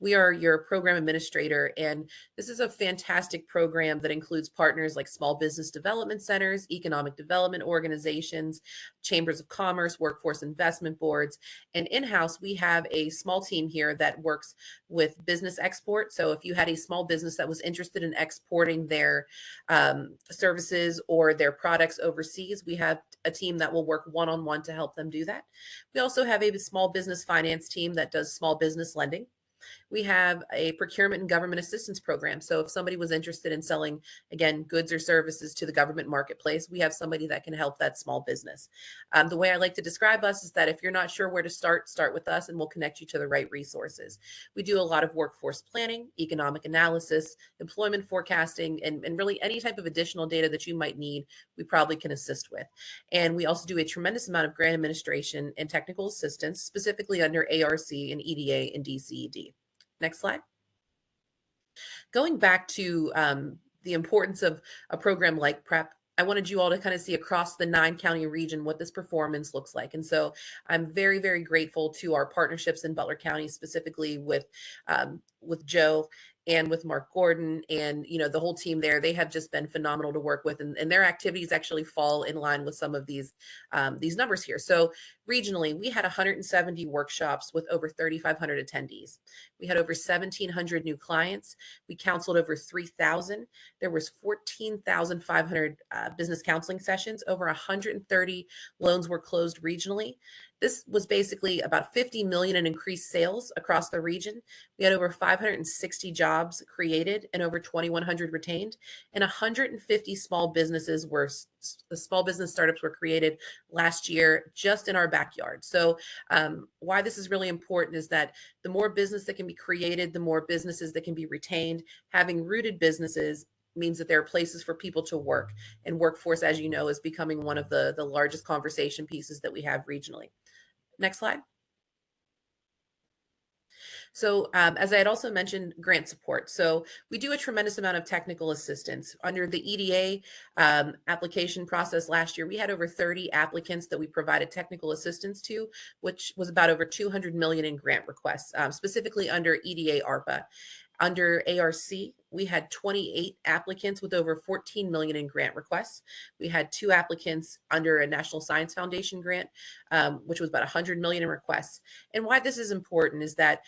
We are your program administrator, and this is a fantastic program that includes partners like small business development centers, economic development organizations, chambers of commerce, workforce investment boards, and in-house we have a small team here that works with business export. So if you had a small business that was interested in exporting their services or their products overseas, we have a team that will work one-on-one to help them do that. We also have a small business finance team that does small business lending. We have a procurement and government assistance program. So if somebody was interested in selling, again, goods or services to the government marketplace, we have somebody that can help that small business. The way I like to describe us is that if you're not sure where to start with us and we'll connect you to the right resources. We do a lot of workforce planning, economic analysis, employment forecasting, and really any type of additional data that you might need, we probably can assist with. And we also do a tremendous amount of grant administration and technical assistance, specifically under ARC and EDA and DCED. Next slide. Going back to the importance of a program like PrEP, I wanted you all to kind of see across the 9-county region what this performance looks like. And so I'm very, very grateful to our partnerships in Butler County, specifically with Joe and with Mark Gordon and, the whole team there. They have just been phenomenal to work with, and their activities actually fall in line with some of these numbers here. So regionally, we had 170 workshops with over 3,500 attendees. We had over 1,700 new clients. We counseled over 3,000. There was 14,500 business counseling sessions. Over 130 loans were closed regionally. This was basically about 50 million in increased sales across the region. We had over 560 jobs created and over 2,100 retained, and 150 small business startups were created last year just in our backyard. So why this is really important is that the more business that can be created, the more businesses that can be retained. Having rooted businesses means that there are places for people to work, and workforce, as you know, is becoming one of the largest conversation pieces that we have regionally. Next slide. So as I had also mentioned, grant support. So we do a tremendous amount of technical assistance. Under the EDA application process last year, we had over 30 applicants that we provided technical assistance to, which was about over 200 million in grant requests, specifically under EDA ARPA. Under ARC, we had 28 applicants with over 14 million in grant requests. We had 2 applicants under a National Science Foundation grant, which was about 100 million in requests. And why this is important is that,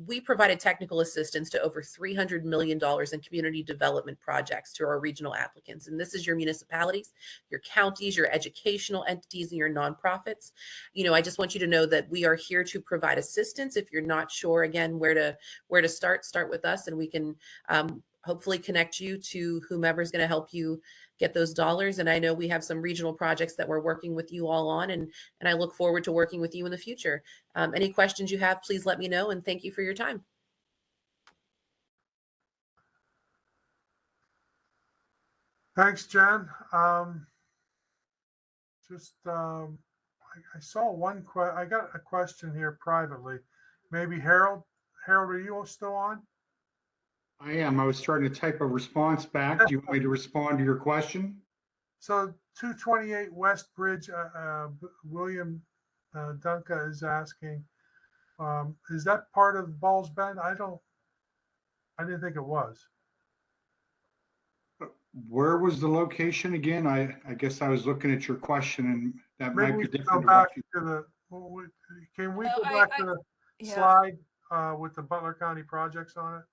we provided technical assistance to over $300 million in community development projects to our regional applicants. And this is your municipalities, your counties, your educational entities, and your nonprofits. I just want you to know that we are here to provide assistance. If you're not sure, again, where to start with us, and we can hopefully connect you to whomever's going to help you get those dollars. And I know we have some regional projects that we're working with you all on, and I look forward to working with you in the future. Any questions you have, please let me know, and thank you for your time. Thanks, Jen. I saw one I got a question here privately. Maybe Harold. Harold, are you still on? I am. I was starting to type a response back. Do you want me to respond to your question? So 228 West Bridge, William Dunca is asking, is that part of Balls Bend? I didn't think it was. Where was the location again? I guess I was looking at your question, and that Maybe might be we can different. go back to the, can we go back to the slide with the Butler County projects on it?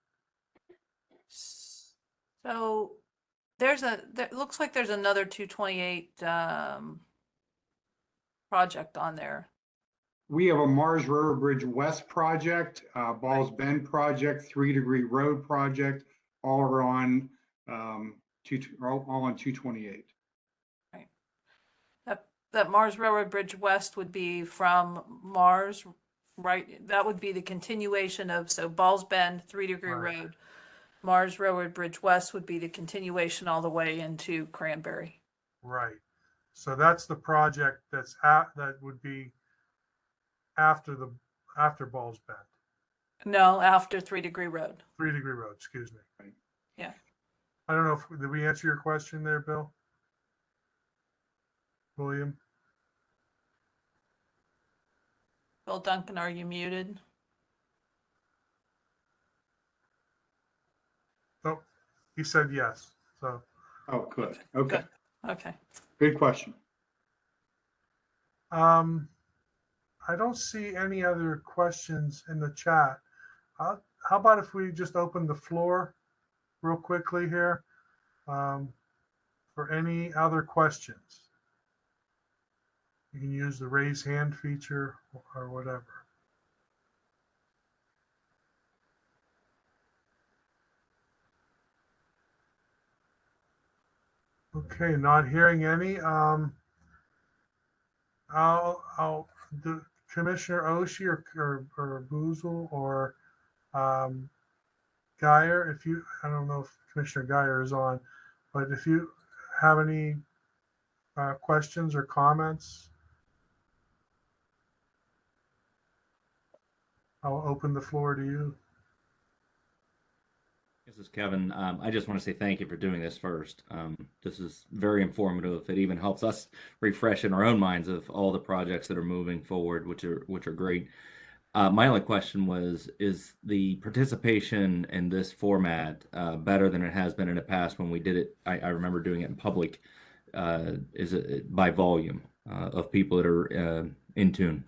So there looks like there's another 228 project on there. We have a Mars Railroad Bridge West project, Balls Bend project, 3 Degree Road project, all are on all on 228. Right. That Mars Railroad Bridge West would be from Mars, right? That would be the continuation of, so Balls Bend, 3 Degree Road. Mars Railroad Bridge West would be the continuation all the way into Cranberry. Right. So that's the project that would be after Ball's Bend, No, after 3 Degree Road. 3 Degree Road, excuse me. Yeah. I don't know did we answer your question there, Bill? William? Bill Duncan, are you muted? Oh, he said yes. So, Oh, good. Okay. Okay. Good question. I don't see any other questions in the chat. How about if we just open the floor real quickly here for any other questions? You can use the raise hand feature or whatever. Okay, not hearing any. I'll do Commissioner Oshie or Boozle or Geyer, I don't know if Commissioner Geyer is on, but if you have any questions or comments, I'll open the floor to you. This is Kevin. I just want to say thank you for doing this first. This is very informative. It even helps us refresh in our own minds of all the projects that are moving forward, which are great. My only question was, is the participation in this format better than it has been in the past when we did it? I remember doing it in public. Is it by volume of people that are in tune?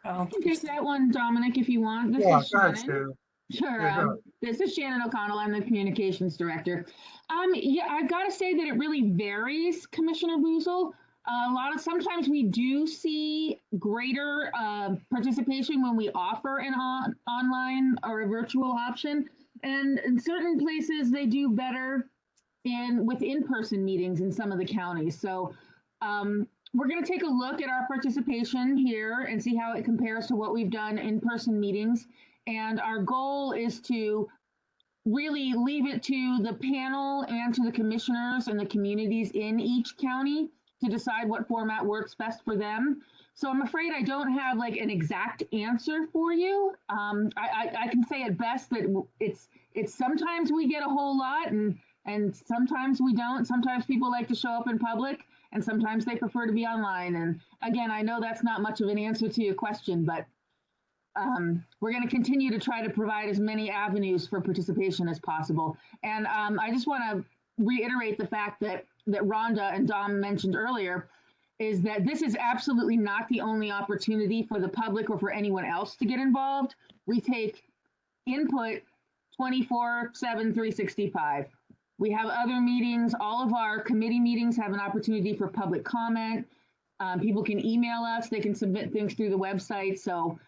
Oh, I can take that one, Dominic, if you want. This Yeah, is go ahead, Shannon. Shannon. Sure. Yeah, go ahead. This is Shannon O'Connell. I'm the communications director. Yeah, I've got to say that it really varies, Commissioner Boozle. Sometimes we do see greater participation when we offer an online or a virtual option, and in certain places they do better with in-person meetings in some of the counties. So we're going to take a look at our participation here and see how it compares to what we've done in person meetings. And our goal is to really leave it to the panel and to the commissioners and the communities in each county to decide what format works best for them. So I'm afraid I don't have like an exact answer for you. I can say at best that it's sometimes we get a whole lot and sometimes we don't. Sometimes people like to show up in public and sometimes they prefer to be online. And again, I know that's not much of an answer to your question, but we're going to continue to try to provide as many avenues for participation as possible. And I just want to reiterate the fact that Rhonda and Dom mentioned earlier is that this is absolutely not the only opportunity for the public or for anyone else to get involved. We take input 24/7, 365. We have other meetings. All of our committee meetings have an opportunity for public comment. People can email us. They can submit things through the website. So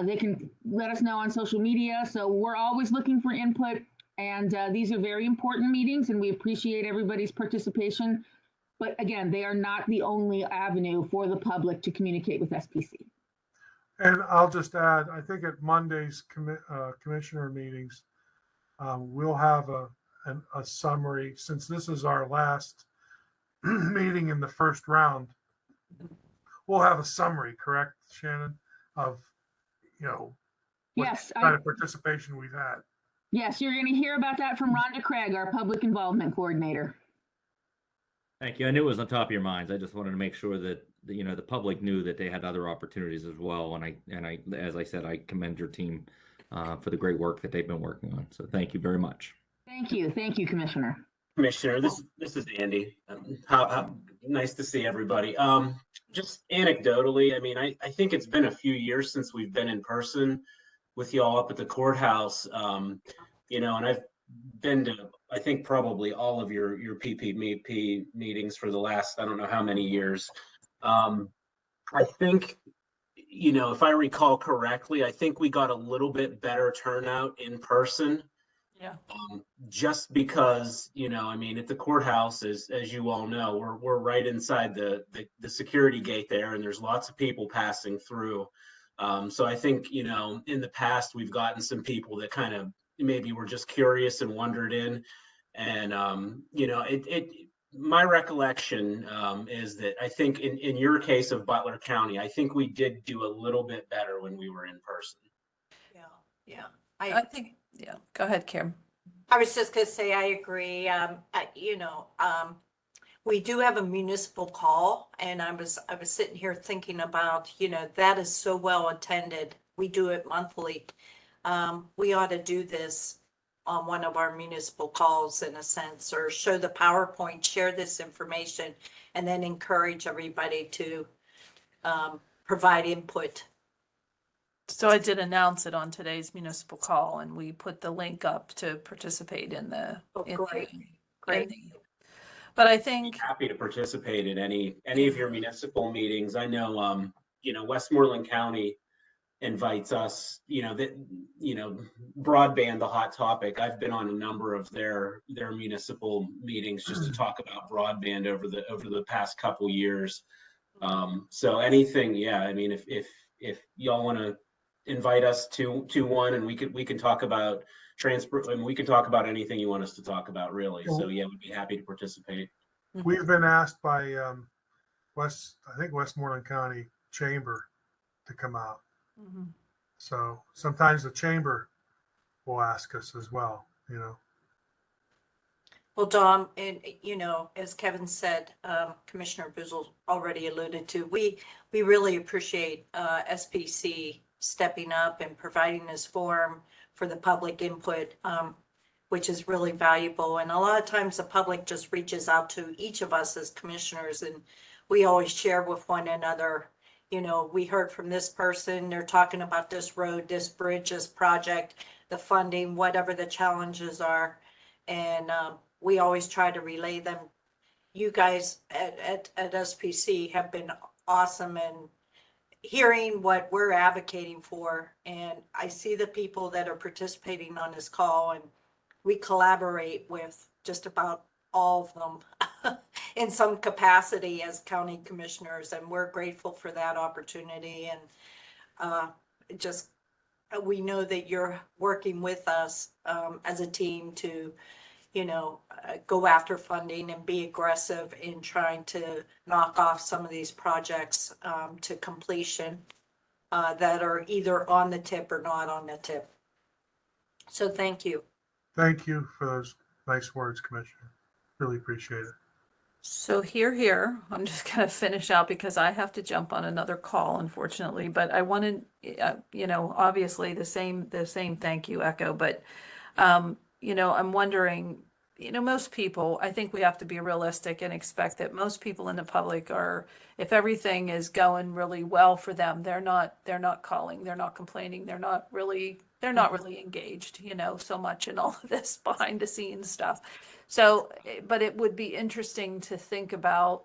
they can let us know on social media. So we're always looking for input. And these are very important meetings and we appreciate everybody's participation. But again, they are not the only avenue for the public to communicate with SPC. And I'll just add, I think at Monday's commissioner meetings, we'll have a summary, since this is our last meeting in the first round. We'll have a summary, correct, Shannon, of what Yes, kind of participation we've had. Yes, you're going to hear about that from Rhonda Craig, our public involvement coordinator. Thank you. I knew it was on top of your minds. I just wanted to make sure that the public knew that they had other opportunities as well. And I, as I said, I commend your team for the great work that they've been working on. So thank you very much. Thank you, Commissioner. Commissioner, this is Andy. How nice to see everybody. Just anecdotally, I mean, I think it's been a few years since we've been in person with y'all up at the courthouse. And I've been to, I think, probably all of your PPP meetings for the last, I don't know how many years. I think, if I recall correctly, I think we got a little bit better turnout in person. yeah. Just because, at the courthouse, as you all know, we're right inside the security gate there, and there's lots of people passing through. So I think, in the past, we've gotten some people that kind of maybe were just curious and wandered in. And, my recollection is that I think in your case of Butler County, I think we did do a little bit better when we were in person. Yeah. I think, yeah, go ahead, Kim. I was just gonna say, I agree. We do have a municipal call, and I was sitting here thinking about, that is so well attended. We do it monthly. We ought to do this on one of our municipal calls in a sense, or show the PowerPoint, share this information, and then encourage everybody to provide input. So I did announce it on today's municipal call, and we put the link up to participate in the. Great. But I think, Happy to participate in any of your municipal meetings. I know, Westmoreland County invites us, broadband, the hot topic. I've been on a number of their municipal meetings just to talk about broadband over the past couple years. So anything, yeah, I mean, if y'all want to invite us to one, and we can talk about transport, and we can talk about anything you want us to talk about, really. So yeah, we'd be happy to participate. We've been asked by Westmoreland County Chamber to come out. Mhm. So sometimes the chamber will ask us as well, Well, Dom, and as Kevin said, Commissioner Boozle already alluded to, we really appreciate SPC stepping up and providing this forum for the public input, which is really valuable. And a lot of times the public just reaches out to each of us as commissioners, and we always share with one another. We heard from this person, they're talking about this road, this bridge, this project, the funding, whatever the challenges are. And we always try to relay them. You guys at SPC have been awesome in hearing what we're advocating for. And I see the people that are participating on this call, and we collaborate with just about all of them in some capacity as county commissioners. And we're grateful for that opportunity. And we know that you're working with us as a team to go after funding and be aggressive in trying to knock off some of these projects to completion that are either on the tip or not on the tip. So thank you. Thank you for those nice words, Commissioner. Really appreciate it. So here, I'm just going to finish out because I have to jump on another call, unfortunately. But I wanted, obviously the same thank you echo. But I'm wondering, most people, I think we have to be realistic and expect that most people in the public are, if everything is going really well for them, they're not calling, they're not complaining, they're not really engaged, so much in all of this behind the scenes stuff. So, but it would be interesting to think about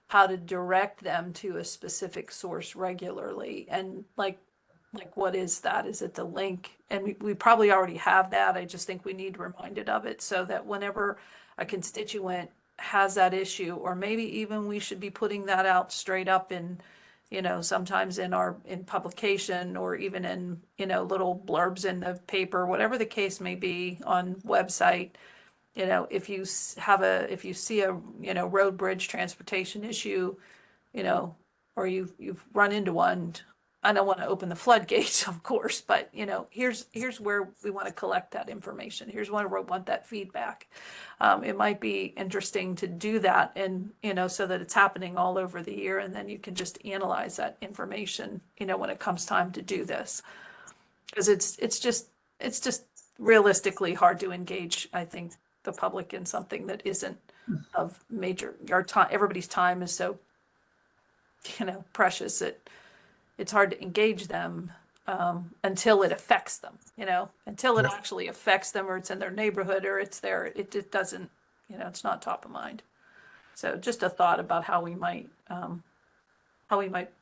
how to direct them to a specific source regularly. And like what is that? Is it the link? And we probably already have that. I just think we need reminded of it so that whenever a constituent has that issue, or maybe even we should be putting that out straight up in, sometimes in publication, or even in, little blurbs in the paper, whatever the case may be, on website. If you see a, road, bridge, transportation issue, or you've run into one, I don't want to open the floodgates, of course, but here's where we want to collect that information. Here's where we want that feedback. It might be interesting to do that, and so that it's happening all over the year, and then you can just analyze that information, when it comes time to do this, because it's just realistically hard to engage, I think, the public in something that isn't of major. Our time, everybody's time is so precious that it's hard to engage them until it affects them, until it actually affects them, or it's in their neighborhood, or it's there. It doesn't, it's not top of mind. So just a thought about how we might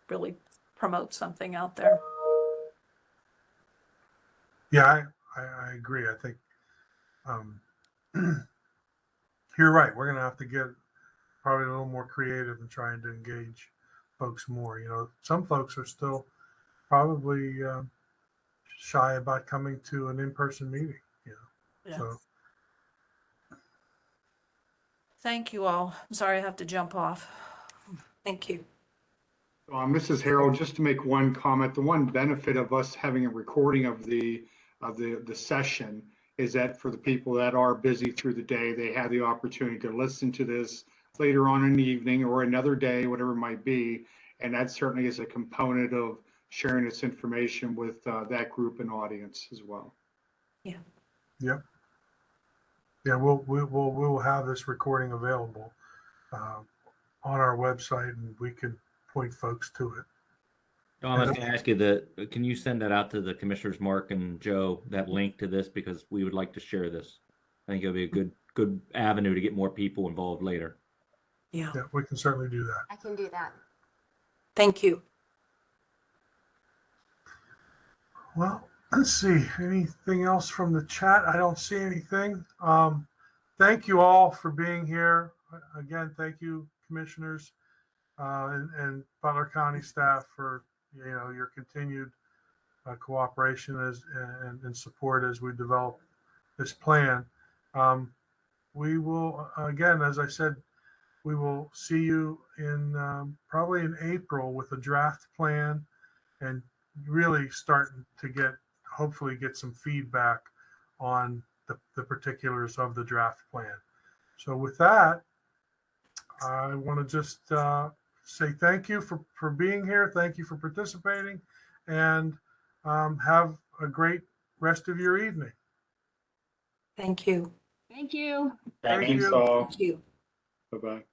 really promote something out there. Yeah, I agree. I think you're right. We're going to have to get probably a little more creative in trying to engage folks more. Some folks are still probably shy about coming to an in-person meeting. Yeah. So Thank you all. I'm sorry I have to jump off. Thank you. This is Harold. Just to make one comment, the one benefit of us having a recording of the session is that for the people that are busy through the day, they have the opportunity to listen to this later on in the evening or another day, whatever it might be. And that certainly is a component of sharing this information with that group and audience as well. Yeah. Yep. Yeah, we'll have this recording available on our website, and we can point folks to it. Don, I was going to ask you can you send that out to the commissioners, Mark and Joe, that link to this, because we would like to share this. I think it'll be a good avenue to get more people involved later. Yeah. Yeah, we can certainly do that. I can do that. Thank you. Well, let's see. Anything else from the chat? I don't see anything. Thank you all for being here. Again, thank you, commissioners and Butler County staff for your continued cooperation and support as we develop this plan. We will, again, as I said, we will see you in probably in April with a draft plan and really starting to hopefully get some feedback on the particulars of the draft plan. So with that, I want to just say thank you for being here. Thank you for participating, and have a great rest of your evening. Thank you. Thank you. Thank Thanks you. all. Thank you. Bye-bye.